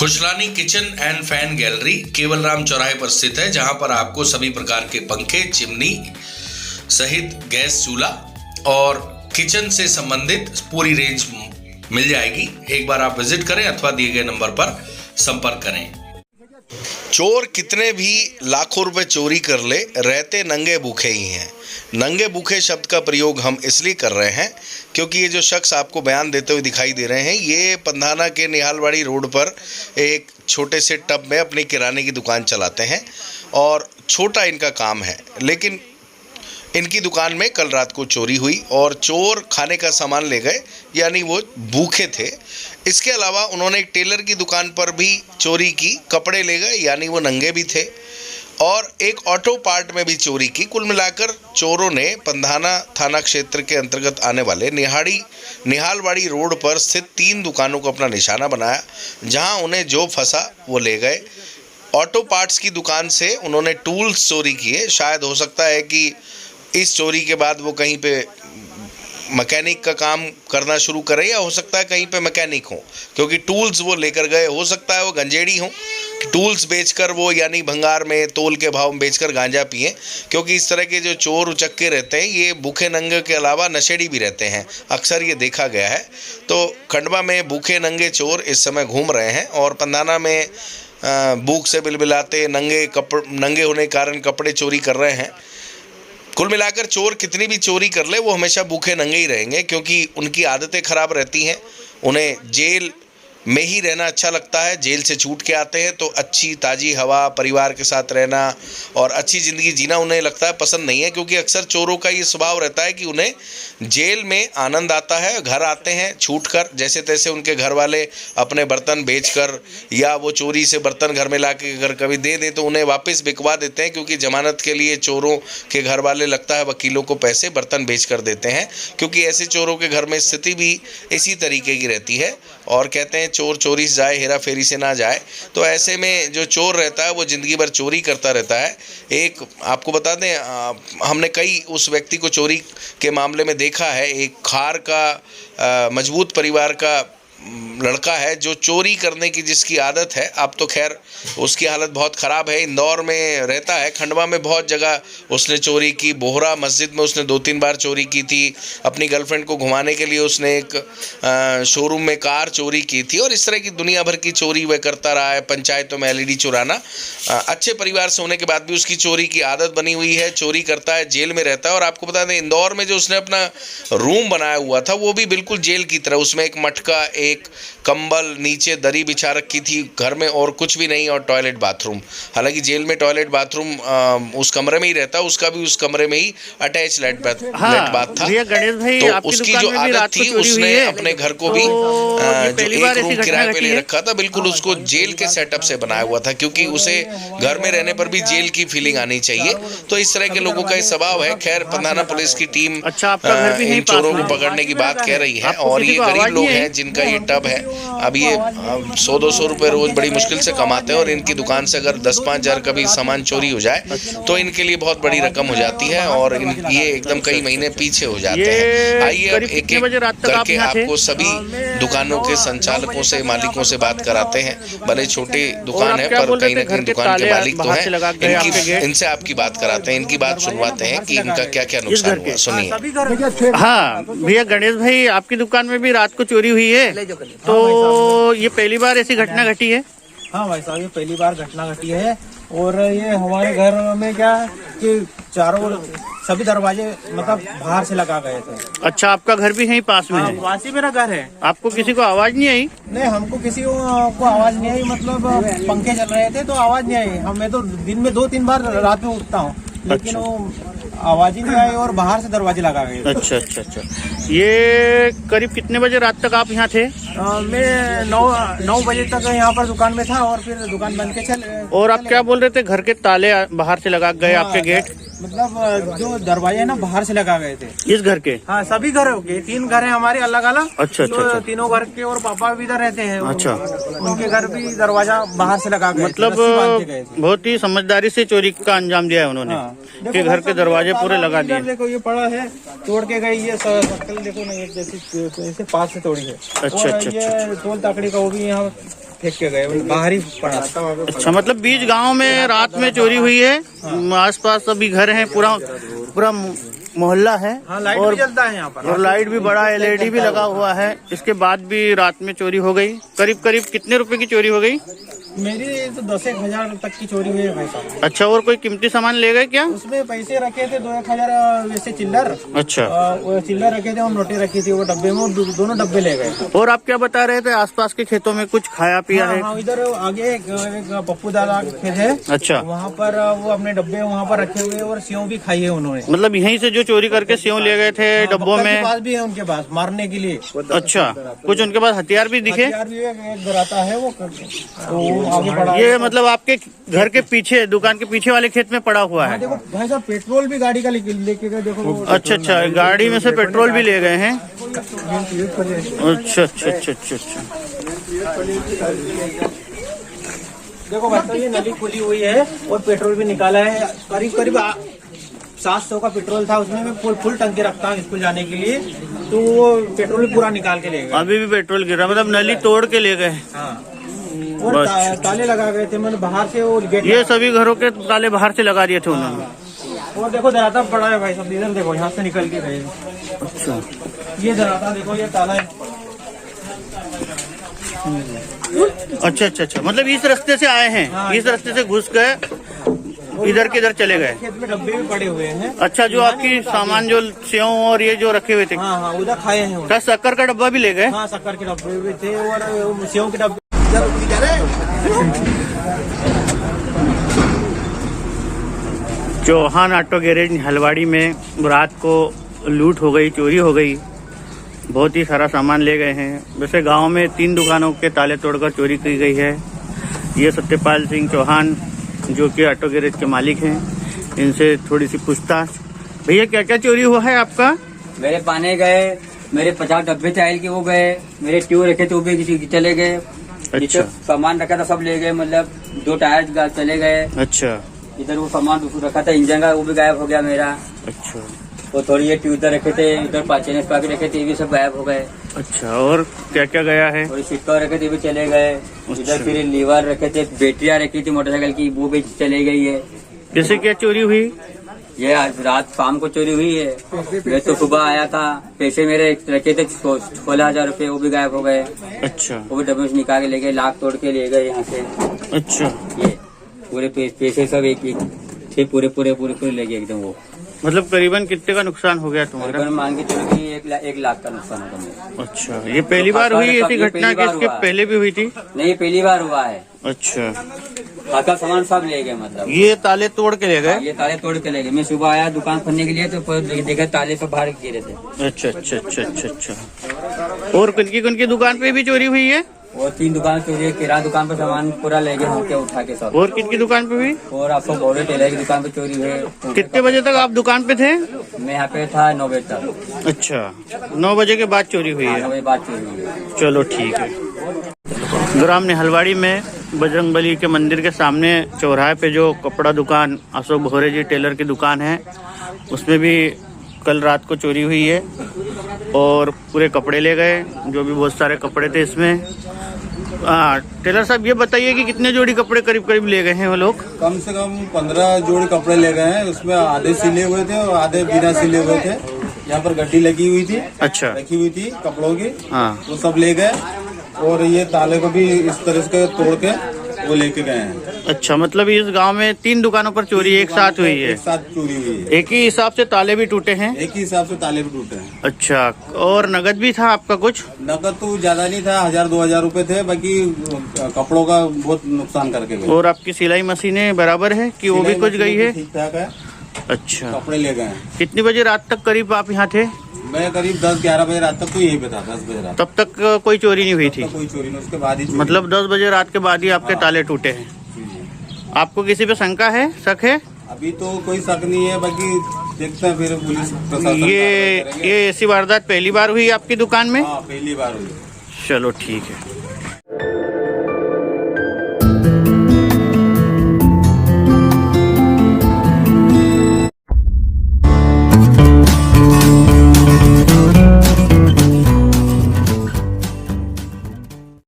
Khushlani kitchen and fan gallery Kewalram चौराहे पर स्थित है, जहां पर आपको सभी प्रकार के पंखे, चिमनी सहित गैस चूल्हा और किचन से संबंधित पूरी रेंज मिल जाएगी। एक बार आप विजिट करें अथवा दिए गए नंबर पर संपर्क करें। चोर कितने भी लाखों रुपए चोरी कर ले, रहते नंगे भूखे ही हैं। नंगे भूखे शब्द का प्रयोग हम इसलिए कर रहे हैं क्योंकि ये जो शख्स आपको बयान देते हुए दिखाई दे रहे हैं, ये पंधाना के निहालवाड़ी रोड पर एक छोटे से टब में अपनी किराने की दुकान चलाते हैं और छोटा इनका काम है। लेकिन इनकी दुकान में कल रात को चोरी हुई और चोर खाने का सामान ले गए, यानी वो भूखे थे। इसके अलावा उन्होंने एक टेलर की दुकान पर भी चोरी की, कपड़े ले गए, यानी वो नंगे भी थे, और एक ऑटो पार्ट में भी चोरी की। कुल मिलाकर चोरों ने पंधाना थाना क्षेत्र के अंतर्गत आने वाले निहालवाड़ी रोड पर स्थित 3 दुकानों को अपना निशाना बनाया, जहां उन्हें जो फंसा वो ले गए। ऑटो पार्ट्स की दुकान से उन्होंने टूल्स चोरी किए। शायद हो सकता है कि इस चोरी के बाद वो कहीं पे मैकेनिक का काम करना शुरू करें, या हो सकता है कहीं पे मैकेनिक हो, क्योंकि टूल्स वो लेकर गए। हो सकता है वो गंजेड़ी हो, टूल्स बेचकर वो यानी भंगार में तोल के भाव में बेचकर गांजा पिए, क्योंकि इस तरह के जो चोर उचक्के रहते हैं ये भूखे नंगे के अलावा नशेड़ी भी रहते हैं, अक्सर ये देखा गया है। तो खंडवा में भूखे नंगे चोर इस समय घूम रहे हैं और पंधाना में भूख से बिलबिलाते नंगे होने के कारण कपड़े चोरी कर रहे हैं। कुल मिलाकर चोर कितनी भी चोरी कर ले, वो हमेशा भूखे नंगे ही रहेंगे, क्योंकि उनकी आदतें खराब रहती हैं। उन्हें जेल में ही रहना अच्छा लगता है। जेल से छूट के आते हैं तो अच्छी ताज़ी हवा, परिवार के साथ रहना और अच्छी ज़िंदगी जीना उन्हें लगता है पसंद नहीं है, क्योंकि अक्सर चोरों का ये स्वभाव रहता है कि उन्हें जेल में आनंद आता है। घर आते हैं छूट कर, जैसे तैसे उनके घर वाले अपने बर्तन बेचकर या वो चोरी से बर्तन घर में ला के अगर कभी दे दें तो उन्हें वापस बिकवा देते हैं, क्योंकि ज़मानत के लिए चोरों के घर वाले लगता है वकीलों को पैसे बर्तन बेच कर देते हैं, क्योंकि ऐसे चोरों के घर में स्थिति भी इसी तरीके की रहती है। और कहते हैं चोर चोरी से जाए, हेरा फेरी से ना जाए। तो ऐसे में जो चोर रहता है वो ज़िंदगी भर चोरी करता रहता है। एक आपको बता दें, हमने कई उस व्यक्ति को चोरी के मामले में देखा है। एक खार का मजबूत परिवार का लड़का है जो चोरी करने की जिसकी आदत है। अब तो खैर उसकी हालत बहुत ख़राब है। इंदौर में रहता है, खंडवा में बहुत जगह उसने चोरी की। बोहरा मस्जिद में उसने 2-3 बार चोरी की थी। अपनी गर्लफ्रेंड को घुमाने के लिए उसने एक शोरूम में कार चोरी की थी, और इस तरह की दुनिया भर की चोरी वह करता रहा है। पंचायतों में LED चुराना। अच्छे परिवार से होने के बाद भी उसकी चोरी की आदत बनी हुई है। चोरी करता है, जेल में रहता है। और आपको बता दें, इंदौर में जो उसने अपना रूम बनाया हुआ था वो भी बिल्कुल जेल की तरह। उसमें एक मटका, एक कंबल, नीचे दरी बिछा रखी थी घर में, और कुछ भी नहीं, और टॉयलेट बाथरूम। हालांकि जेल में टॉयलेट बाथरूम उस कमरे में ही रहता, उसका भी उस कमरे में ही अटैच लेट बाथ था। गणेश भाई, तो उसकी जो आदत थी उसने अपने घर को भी जो एक रूम किराए पे ले रखा था, बिल्कुल उसको जेल के सेटअप से बनाया हुआ था, क्योंकि उसे घर में रहने पर भी जेल की फीलिंग आनी चाहिए। तो इस तरह के लोगों का स्वभाव है। खैर, पंधाना पुलिस की टीम इन चोरों को पकड़ने की बात कह रही है, और ये गरीब लोग हैं जिनका ये टब है। अब ये 100-200 रुपए रोज बड़ी मुश्किल से कमाते हैं, और इनकी दुकान से अगर 10-5 हज़ार का भी सामान चोरी हो जाए तो इनके लिए बहुत बड़ी रकम हो जाती है, और ये एकदम कई महीने पीछे हो जाते हैं। आइए अब एक एक करके आपको सभी दुकानों के संचालकों से, मालिकों से बात कराते हैं। भले छोटी दुकान है पर कहीं ना कहीं दुकान के मालिक तो हैं। इनसे आपकी बात कराते हैं, इनकी बात सुनवाते हैं कि इनका क्या क्या नुकसान हुआ। सुनिए। हाँ भैया, गणेश भाई, आपकी दुकान में भी रात को चोरी हुई है, तो ये पहली बार ऐसी घटना घटी है? हाँ भाई साहब, ये पहली बार घटना घटी है। और ये हमारे घर में क्या कि चारों सभी दरवाजे मतलब बाहर से लगा गए थे। अच्छा, आपका घर भी यहीं पास में है? पास ही मेरा घर है। आपको किसी को आवाज नहीं आई? नहीं, हमको किसी को आवाज नहीं आई। मतलब पंखे चल रहे थे तो आवाज नहीं आई। हमें तो दिन में 2-3 बार रात में उठता हूँ, लेकिन वो आवाज ही नहीं आई, और बाहर से दरवाजे लगा गए। अच्छा अच्छा अच्छा। ये करीब कितने बजे रात तक आप यहाँ थे? मैं 9 बजे तक यहाँ पर दुकान में था, और फिर दुकान बंद के चल। और आप क्या बोल रहे थे, घर के ताले बाहर से लगा गए? आपके गेट मतलब जो दरवाजे है ना बाहर से लगा गए थे इस घर के? हाँ, सभी घरों के। 3 घर हैं हमारे अलग अलग। अच्छा अच्छा अच्छा। तीनों घर के, और पापा भी इधर रहते हैं। अच्छा, उनके घर भी दरवाजा बाहर से लगा गए। मतलब बहुत ही समझदारी से चोरी का अंजाम दिया है उन्होंने। हाँ। कि घर के दरवाजे पूरे लगा दिए। देखो ये पड़ा है, तोड़ के गई। ये शक्ल देखो ना, एक जैसे पास से तोड़ी है। अच्छा अच्छा। ये तोल ताकड़ी का वो भी यहाँ फेंक के गए, बाहर ही पड़ा। अच्छा, मतलब बीच गांव में रात में चोरी हुई है। आसपास सभी घर हैं, पूरा पूरा मोहल्ला है। हाँ, लाइट और भी जलता है यहाँ पर, और लाइट भी बड़ा LED भी लगा हुआ है। इसके बाद भी रात में चोरी हो गई। करीब करीब कितने रुपए की चोरी हो गई? मेरी तो 10-1 हज़ार तक की चोरी हुई है भाई साहब। अच्छा, और कोई कीमती सामान ले गए क्या? उसमें पैसे रखे थे 2-1 हज़ार वैसे चिल्लर। अच्छा, वो चिल्लर रखे थे और नोटें रखी थी वो डब्बे में, और दोनों डब्बे ले गए। और आप क्या बता रहे थे, आसपास के खेतों में कुछ खाया पिया है? हाँ, इधर आगे एक पप्पू दादा खेत है। अच्छा, वहाँ पर वो अपने डब्बे वहाँ पर रखे हुए और सेव भी खाई है उन्होंने। मतलब यहीं से जो चोरी करके सेव ले गए थे डब्बों पक्का के में? पास भी है उनके पास मारने के लिए। अच्छा, कुछ उनके पास हथियार भी दिखे? हथियार भी एक डराता है वो, तो वो आगे बढ़ा। ये मतलब आपके घर के पीछे, दुकान के पीछे वाले खेत में पड़ा हुआ है? देखो भाई साहब, पेट्रोल भी गाड़ी का लेके गए, देखो वो। अच्छा अच्छा, गाड़ी में से पेट्रोल भी ले गए हैं। अच्छा अच्छा अच्छा अच्छा अच्छा। देखो भाई साहब, ये नली खुली हुई है और पेट्रोल भी निकाला है। करीब करीब 700 का पेट्रोल था उसमें। मैं फुल टंकी रखता हूँ स्कूल जाने के लिए, तो वो पेट्रोल भी पूरा निकाल के ले गए। अभी भी पेट्रोल गिर रहा, मतलब नली तोड़ के ले गए। हाँ, और ताले लगा गए थे, मैंने बाहर से वो गेट। ये सभी घरों के ताले बाहर से लगा दिए थे उन्होंने। और देखो दराता पड़ा है भाई साहब, इधर देखो, यहाँ से निकल के गए। अच्छा, ये दराता देखो, ये ताला है। अच्छा अच्छा अच्छा, मतलब इस रास्ते से आए हैं। हाँ, इस रास्ते से घुस गए, इधर किधर चले गए। खेत में डब्बे भी पड़े हुए हैं। अच्छा, जो आपकी सामान जो सेव और ये जो रखे हुए थे, हाँ हाँ, उधर खाए हैं। क्या शक्कर का डब्बा भी ले गए? हाँ, शक्कर के डब्बे भी थे और सेव के डब्बे। चौहान ऑटो गैरेज हलवाड़ी में रात को लूट हो गई, चोरी हो गई। बहुत ही सारा सामान ले गए हैं। वैसे गांव में 3 दुकानों के ताले तोड़कर चोरी की गई है। ये सत्यपाल सिंह चौहान जो कि ऑटो गैरेज के मालिक हैं, इनसे थोड़ी सी पूछताछ। भैया, क्या क्या चोरी हुआ है आपका? मेरे पाने गए, मेरे 50 डब्बे चाय के वो गए, मेरे ट्यूब रखे थे वो भी किसी चले गए। अच्छा, सामान रखा था सब ले गए, मतलब 2 टायर चले गए। अच्छा इधर वो सामान रखा था इंजन का, वो भी गायब हो गया मेरा। अच्छा, वो थोड़ी ये ट्यूब रखे थे, इधर 5 चैनल पाके रखे थे, ये भी सब गायब हो गए। अच्छा, और क्या क्या गया है? और सिक्का रखे थे, भी चले गए। इधर फिर लीवर रखे थे, बैटरियां रखी थी मोटरसाइकिल की, वो भी चले गई है। जैसे क्या चोरी हुई? ये आज रात शाम को चोरी हुई है। मैं तो सुबह आया था, पैसे मेरे रखे थे 16,000 रुपए, वो भी गायब हो गए। अच्छा, वो भी डब्बे से निकाल के ले गए, लाख तोड़ के ले गए यहाँ से। अच्छा, ये पूरे पैसे सब एक थे, पूरे पूरे पूरे पूरे ले गए एकदम। वो मतलब करीबन कितने का नुकसान हो गया तुम्हारा? करीबन मान के चलो कि 1 लाख का नुकसान होगा मेरा। अच्छा, ये पहली बार हुई ऐसी घटना कि इसके पहले भी हुई थी? नहीं, ये पहली बार हुआ है। अच्छा, खाका सामान सब ले गए, मतलब ये ताले तोड़ के ले गए? ये ताले तोड़ के ले गए। मैं सुबह आया दुकान खोलने के लिए तो देखा ताले सब बाहर गिरे थे। अच्छा अच्छा अच्छा अच्छा अच्छा। और किनकी दुकान पे भी चोरी हुई है? और 3 दुकान चोरी है, किराना दुकान पर सामान पूरा ले गए होके उठा के सब। और किनकी दुकान पे हुई? और आपको बोरे टेलर की दुकान पे चोरी है। कितने बजे तक आप दुकान पे थे? मैं यहाँ पे था 9 बजे तक। अच्छा, 9 बजे के बाद चोरी हुई 9 है। बजे बाद चोरी हुई है। चलो ठीक है। ग्राम निहलवाड़ी में बजरंगबली के मंदिर के सामने चौराहे पे जो कपड़ा दुकान अशोक भोरे जी टेलर की दुकान है, उसमें भी कल रात को चोरी हुई है और पूरे कपड़े ले गए, जो भी बहुत सारे कपड़े थे इसमें। टेलर साहब, ये बताइए कि कितने जोड़ी कपड़े करीब करीब ले गए हैं वो लोग? कम से कम 15 जोड़ी कपड़े ले गए हैं। उसमें आधे सिले हुए थे और आधे बिना सिले हुए थे। यहाँ पर गड्डी लगी हुई थी, अच्छा, रखी हुई थी कपड़ों की, हाँ, वो सब ले गए। और ये ताले को भी इस तरह से तोड़ के वो लेके गए हैं। अच्छा, मतलब इस गांव में 3 दुकानों पर चोरी एक साथ हुई है? एक साथ चोरी हुई है। एक ही हिसाब से ताले भी टूटे हैं? एक ही हिसाब से ताले भी टूटे हैं। अच्छा, और नगद भी था आपका कुछ? नकद तो ज्यादा नहीं था, 1000-2000 रुपए थे। बाकी कपड़ों का बहुत नुकसान करके गए। और आपकी सिलाई मशीनें बराबर है कि वो भी कुछ गई है? ठीक ठाक है, अच्छा, कपड़े ले गए हैं। कितनी बजे रात तक करीब आप यहाँ थे? मैं करीब 10-11 बजे रात तक तो यही पे था। 10 बजे रात तब तक कोई चोरी नहीं हुई थी? तक कोई चोरी नहीं, उसके बाद ही चोरी। मतलब 10 बजे रात के बाद ही आपके ताले टूटे हैं? आपको किसी पे शंका है, शक है? अभी तो कोई शक नहीं है, बाकी देखते हैं फिर पुलिस प्रशासन। ये ऐसी वारदात पहली बार हुई आपकी दुकान में? हाँ, पहली बार हुई। चलो ठीक है।